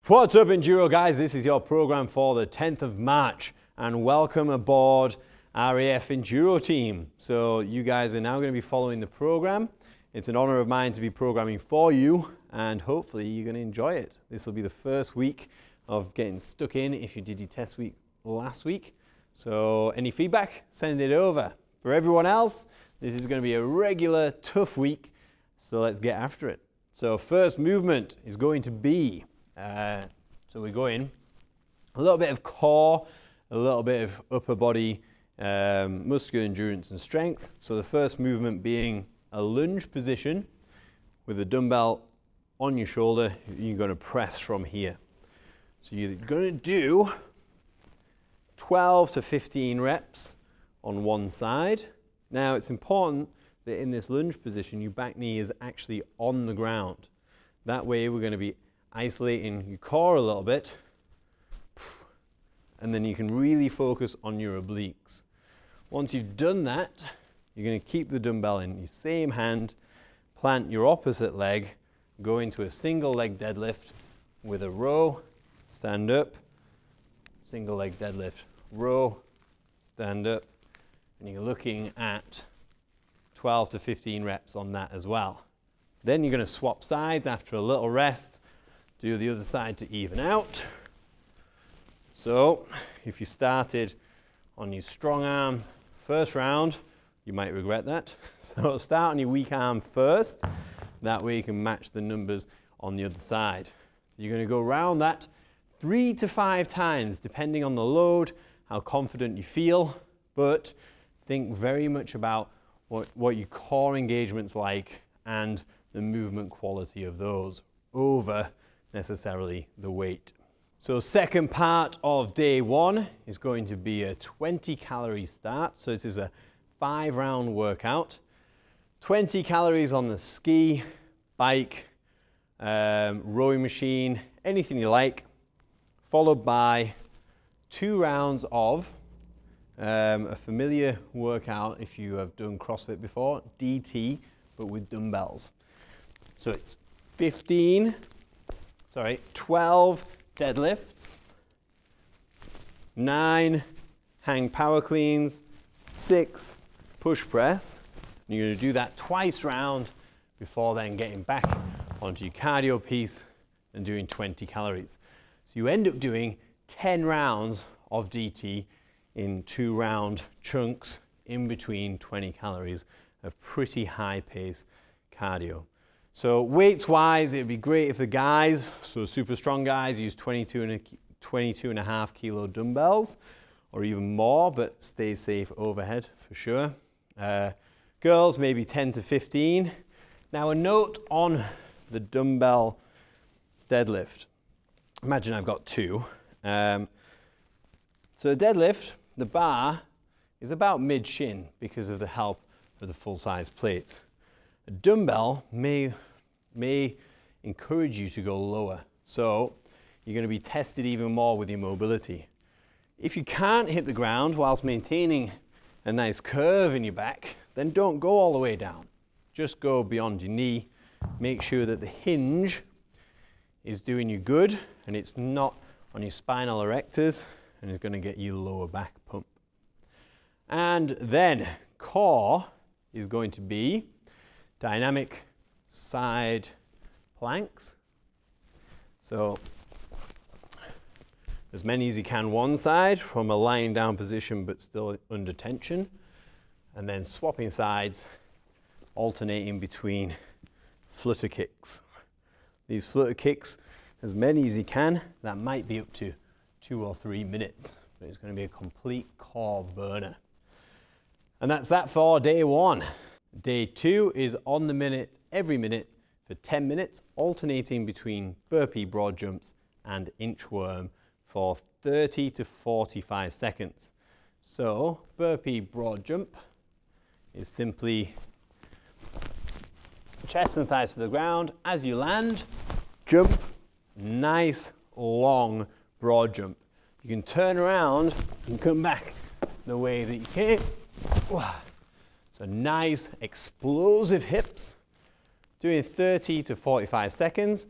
What's up, Enduro guys? This is your program for the 10th of March and welcome aboard RAF Enduro team. So you guys are now going to be following the program. It's an honor of mine to be programming for you and hopefully you're going to enjoy it. This will be the first week of getting stuck in if you did your test week last week. So any feedback, send it over. For everyone else, this is going to be a regular tough week, so let's get after it. So first movement is going to be so we're going a little bit of core, a little bit of upper body muscular endurance and strength. So the first movement being a lunge position with a dumbbell on your shoulder. You're going to press from here. So you're going to do 12 to 15 reps on one side. Now it's important that in this lunge position your back knee is actually on the ground. That way we're going to be isolating your core a little bit, and then you can really focus on your obliques. Once you've done that, you're going to keep the dumbbell in your same hand, plant your opposite leg, go into a single leg deadlift with a row, stand up, single leg deadlift, row, stand up, and you're looking at 12 to 15 reps on that as well. Then you're going to swap sides after a little rest. Do the other side to even out. So if you started on your strong arm first round, you might regret that. So start on your weak arm first. That way you can match the numbers on the other side. So you're going to go around that 3 to 5 times, depending on the load, how confident you feel. But think very much about what your core engagement's like and the movement quality of those over necessarily the weight. So second part of day one is going to be a 20 calorie start. So this is a 5-round workout. 20 calories on the ski, bike, rowing machine, anything you like, followed by 2 rounds of a familiar workout if you have done CrossFit before, DT, but with dumbbells. So it's 12 deadlifts, 9 hang power cleans, 6 push press. And you're going to do that twice round before then getting back onto your cardio piece and doing 20 calories. So you end up doing 10 rounds of DT in 2-round chunks in between 20 calories of pretty high pace cardio. So weights wise, it'd be great if the guys, so super strong guys, use 22.5 kilo dumbbells or even more, but stay safe overhead for sure. Girls, maybe 10 to 15. Now a note on the dumbbell deadlift. Imagine I've got 2. So the deadlift, the bar is about mid-shin because of the help of the full-size plates. A dumbbell may encourage you to go lower, so you're going to be tested even more with your mobility. If you can't hit the ground whilst maintaining a nice curve in your back, then don't go all the way down. Just go beyond your knee. Make sure that the hinge is doing you good and it's not on your spinal erectors and it's going to get you lower back pump. And then core is going to be dynamic side planks. So as many as you can one side from a lying down position but still under tension, and then swapping sides, alternating between flutter kicks. These flutter kicks, as many as you can, that might be up to 2 or 3 minutes, but it's going to be a complete core burner. And that's that for day 1. Day 2 is on the minute, every minute for 10 minutes, alternating between burpee broad jumps and inchworm for 30 to 45 seconds. So burpee broad jump is simply chest and thighs to the ground. As you land, jump, nice long broad jump. You can turn around and come back the way that you came. So nice explosive hips, doing 30 to 45 seconds,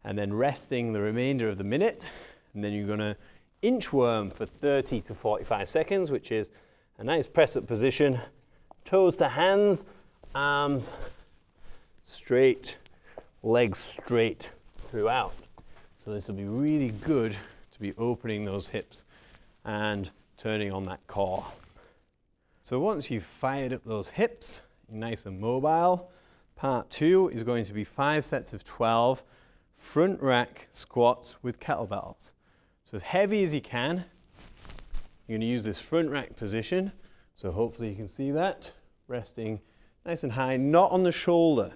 and then resting the remainder of the minute. And then you're going to inchworm for 30 to 45 seconds, which is a nice press-up position. Toes to hands, arms straight, legs straight throughout. So this will be really good to be opening those hips and turning on that core. So once you've fired up those hips, nice and mobile, part 2 is going to be 5 sets of 12 front rack squats with kettlebells. So as heavy as you can, you're going to use this front rack position. So hopefully you can see that, resting nice and high, not on the shoulder.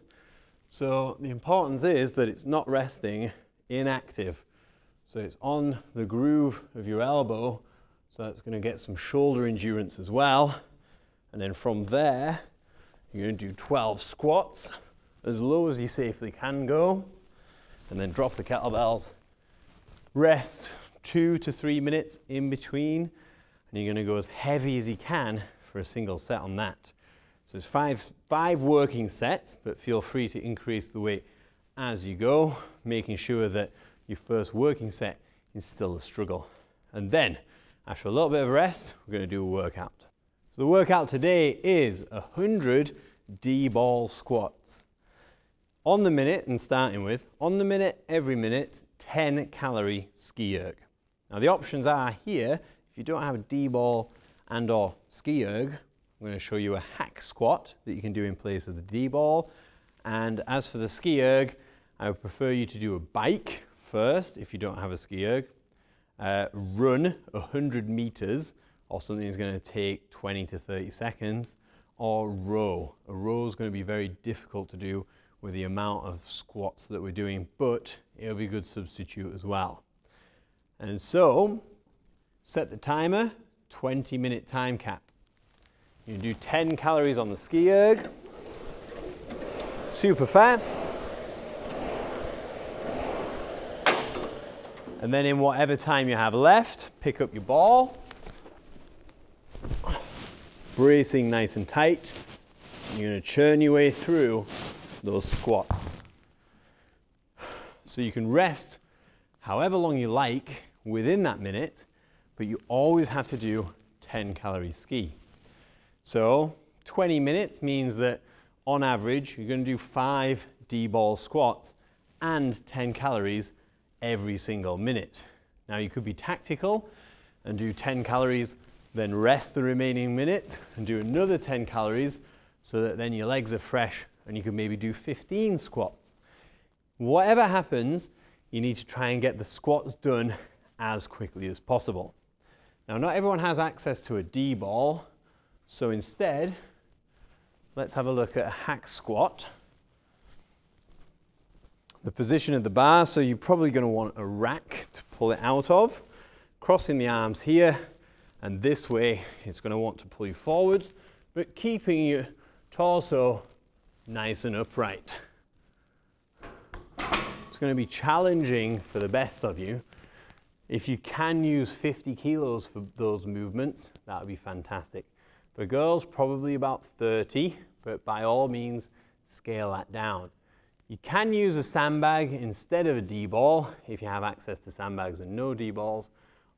So the importance is that it's not resting inactive. So it's on the groove of your elbow, so that's going to get some shoulder endurance as well. And then from there, you're going to do 12 squats, as low as you safely can go, and then drop the kettlebells. Rest 2 to 3 minutes in between, and you're going to go as heavy as you can for a single set on that. So it's five working sets, but feel free to increase the weight as you go, making sure that your first working set is still a struggle. And then, after a little bit of rest, we're going to do a workout. So the workout today is 100 D-ball squats. On the minute, and starting with, on the minute, every minute, 10 calorie ski erg. Now the options are here. If you don't have a D-ball and or ski erg, I'm going to show you a hack squat that you can do in place of the D-ball. And as for the ski erg, I would prefer you to do a bike first if you don't have a ski erg. Run 100 meters, or something that's going to take 20 to 30 seconds, or row. A row is going to be very difficult to do with the amount of squats that we're doing, but it'll be a good substitute as well. And so, set the timer, 20-minute time cap. You do 10 calories on the ski erg, super fast. And then in whatever time you have left, pick up your ball, bracing nice and tight. You're going to churn your way through those squats. So you can rest however long you like within that minute, but you always have to do 10 calorie ski. So 20 minutes means that on average, you're going to do 5 D-ball squats and 10 calories every single minute. Now you could be tactical and do 10 calories, then rest the remaining minute and do another 10 calories so that then your legs are fresh and you can maybe do 15 squats. Whatever happens, you need to try and get the squats done as quickly as possible. Now, not everyone has access to a D-ball, so instead, let's have a look at a hack squat. The position of the bar, so you're probably going to want a rack to pull it out of. Crossing the arms here, and this way it's going to want to pull you forward, but keeping your torso nice and upright. It's going to be challenging for the best of you. If you can use 50 kilos for those movements, that would be fantastic. For girls, probably about 30, but by all means, scale that down. You can use a sandbag instead of a D-ball if you have access to sandbags and no D-balls,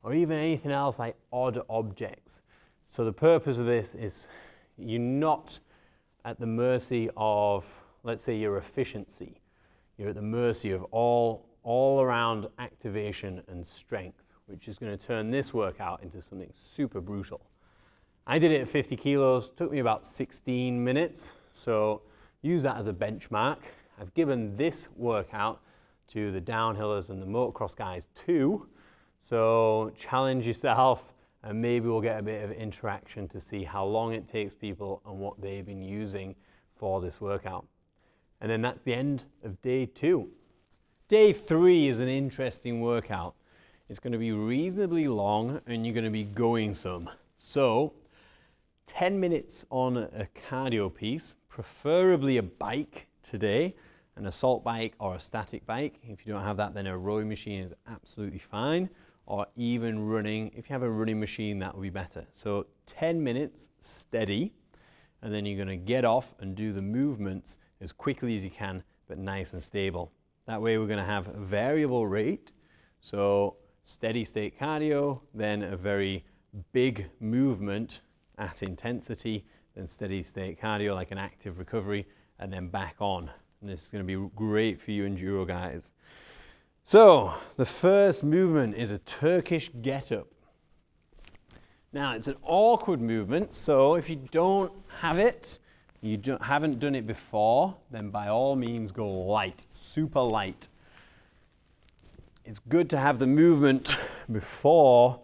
or even anything else like odd objects. So the purpose of this is you're not at the mercy of, let's say, your efficiency. You're at the mercy of all around activation and strength, which is going to turn this workout into something super brutal. I did it at 50 kilos, took me about 16 minutes, so use that as a benchmark. I've given this workout to the downhillers and the motocross guys too, so challenge yourself and maybe we'll get a bit of interaction to see how long it takes people and what they've been using for this workout. And then that's the end of day 2. Day 3 is an interesting workout. It's going to be reasonably long and you're going to be going some. So 10 minutes on a cardio piece, preferably a bike today, an assault bike or a static bike. If you don't have that, then a rowing machine is absolutely fine, or even running. If you have a running machine, that would be better. So 10 minutes steady, and then you're going to get off and do the movements as quickly as you can, but nice and stable. That way we're going to have a variable rate. So steady state cardio, then a very big movement at intensity, then steady state cardio like an active recovery, and then back on. And this is going to be great for you enduro guys. So the first movement is a Turkish get-up. Now it's an awkward movement, so if you don't have it, haven't done it before, then by all means go light, super light. It's good to have the movement before.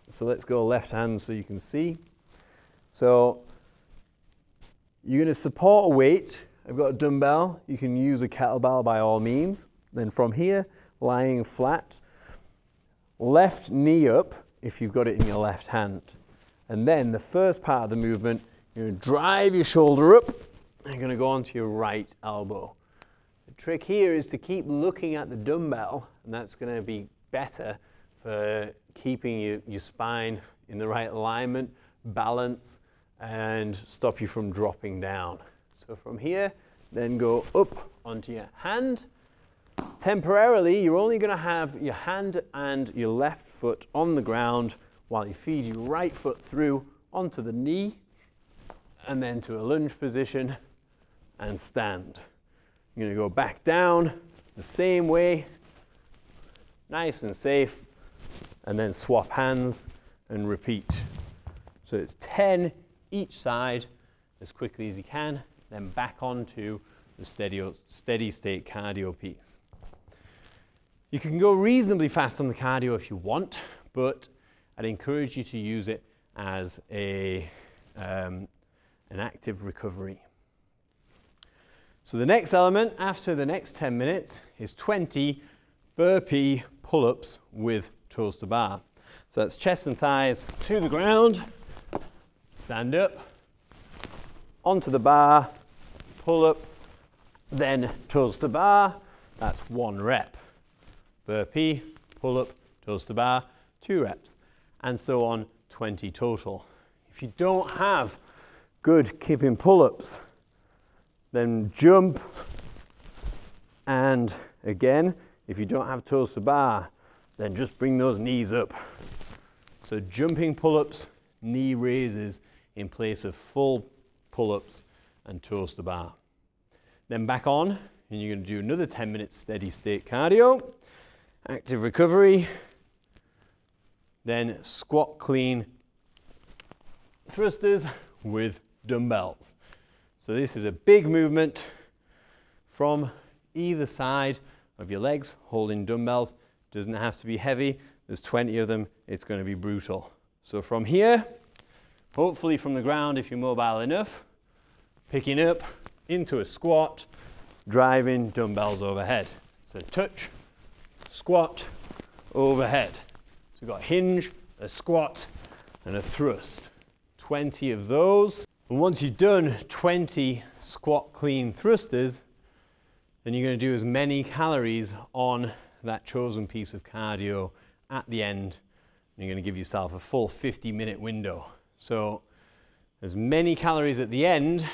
So let's go left hand so you can see. So you're going to support a weight. I've got a dumbbell. You can use a kettlebell by all means. Then from here, lying flat, left knee up if you've got it in your left hand. And then the first part of the movement, you're going to drive your shoulder up and you're going to go onto your right elbow. The trick here is to keep looking at the dumbbell, and that's going to be better for keeping your spine in the right alignment, balance, and stop you from dropping down. So from here, then go up onto your hand. Temporarily, you're only going to have your hand and your left foot on the ground while you feed your right foot through onto the knee, and then to a lunge position and stand. You're going to go back down the same way, nice and safe, and then swap hands and repeat. So it's 10 each side as quickly as you can, then back onto the steady state cardio piece. You can go reasonably fast on the cardio if you want, but I'd encourage you to use it as an active recovery. So the next element after the next 10 minutes is 20 burpee pull-ups with toes to bar. So that's chest and thighs to the ground, stand up, onto the bar, pull up, then toes to bar. That's 1 rep. Burpee, pull up, toes to bar, 2 reps, and so on, 20 total. If you don't have good keeping pull-ups, then jump, and again, if you don't have toes to bar, then just bring those knees up. So jumping pull-ups, knee raises in place of full pull-ups and toes to bar. Then back on, and you're going to do another 10 minutes steady state cardio, active recovery, then squat clean thrusters with dumbbells. So this is a big movement from either side of your legs, holding dumbbells. Doesn't have to be heavy. There's 20 of them. It's going to be brutal. So from here, hopefully from the ground if you're mobile enough, picking up into a squat, driving dumbbells overhead. So touch, squat, overhead. So we've got a hinge, a squat, and a thrust. 20 of those. And once you've done 20 squat clean thrusters, then you're going to do as many calories on that chosen piece of cardio at the end. And you're going to give yourself a full 50-minute window. So as many calories at the end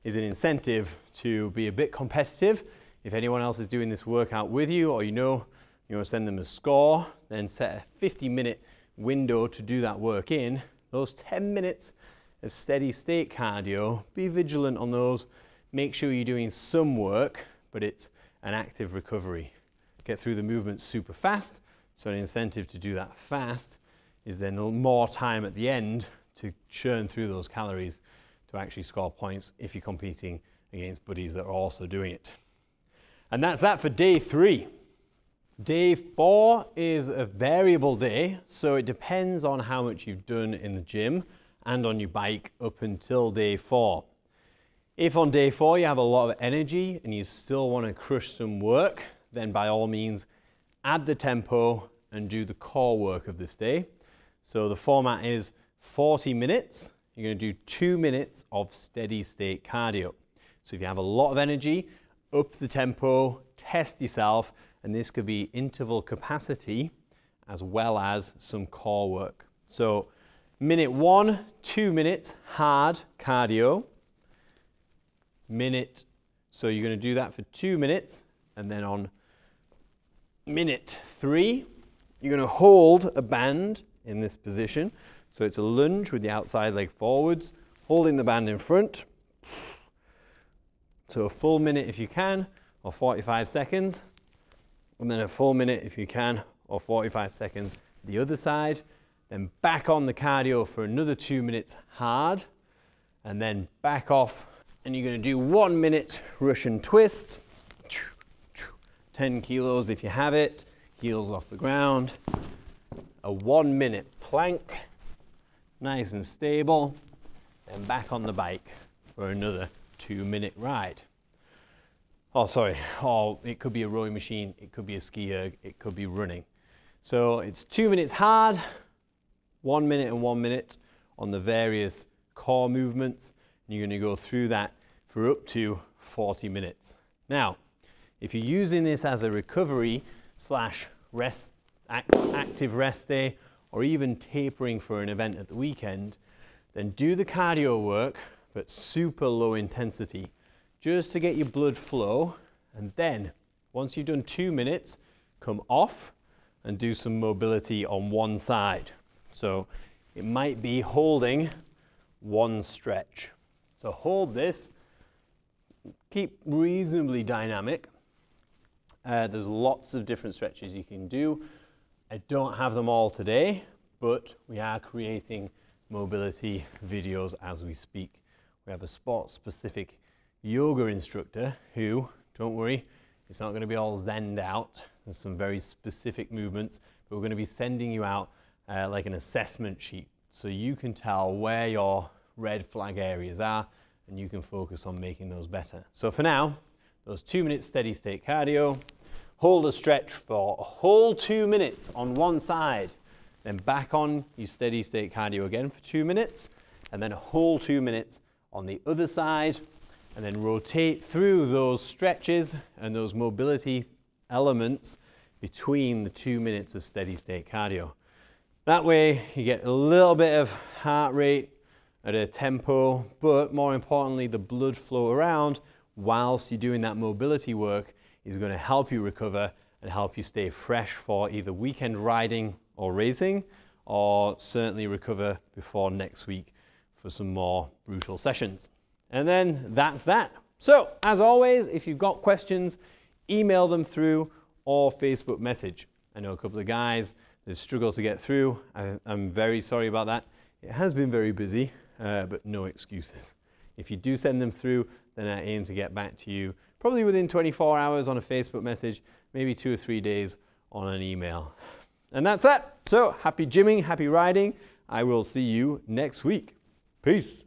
is an incentive to be a bit competitive. If anyone else is doing this workout with you, or you want to send them a score, then set a 50-minute window to do that work in. Those 10 minutes of steady state cardio, be vigilant on those. Make sure you're doing some work, but it's an active recovery. Get through the movement super fast. So an incentive to do that fast is then more time at the end to churn through those calories to actually score points if you're competing against buddies that are also doing it. And that's that for day 3. Day 4 is a variable day, so it depends on how much you've done in the gym and on your bike up until day 4. If on day 4 you have a lot of energy and you still want to crush some work, then by all means add the tempo and do the core work of this day. So the format is 40 minutes. You're going to do 2 minutes of steady state cardio. So if you have a lot of energy, up the tempo, test yourself, and this could be interval capacity as well as some core work. So minute 1, 2 minutes hard cardio. So you're going to do that for 2 minutes, and then on minute 3, you're going to hold a band in this position. So it's a lunge with the outside leg forwards, holding the band in front. So a full minute if you can, or 45 seconds. And then a full minute if you can, or 45 seconds the other side. Then back on the cardio for another 2 minutes hard. And then back off. And you're going to do 1 minute Russian twist. 10 kilos if you have it. Heels off the ground. A 1 minute plank. Nice and stable. And back on the bike for another 2 minute ride. Oh, sorry. Oh, it could be a rowing machine. It could be a ski erg. It could be running. So it's 2 minutes hard, 1 minute and 1 minute on the various core movements. And you're going to go through that for up to 40 minutes. Now, if you're using this as a recovery slash rest, active rest day, or even tapering for an event at the weekend, then do the cardio work, but super low intensity, just to get your blood flow. And then once you've done 2 minutes, come off and do some mobility on one side. So it might be holding one stretch. So hold this, keep reasonably dynamic. There's lots of different stretches you can do. I don't have them all today, but we are creating mobility videos as we speak. We have a sport-specific yoga instructor who, don't worry, it's not going to be all zenned out. There's some very specific movements, but we're going to be sending you out like an assessment sheet so you can tell where your red flag areas are and you can focus on making those better. So for now, those 2 minute steady state cardio, hold a stretch for a whole 2 minutes on one side, then back on your steady state cardio again for 2 minutes, and then a whole 2 minutes on the other side, and then rotate through those stretches and those mobility elements between the 2 minutes of steady state cardio. That way you get a little bit of heart rate at a tempo, but more importantly, the blood flow around whilst you're doing that mobility work is going to help you recover and help you stay fresh for either weekend riding or racing, or certainly recover before next week for some more brutal sessions. And then that's that. So as always, if you've got questions, email them through or Facebook message. I know a couple of guys that struggle to get through. I'm very sorry about that. It has been very busy, but no excuses. If you do send them through, then I aim to get back to you probably within 24 hours on a Facebook message, maybe 2 or 3 days on an email. And that's that. So happy gymming, happy riding. I will see you next week. Peace.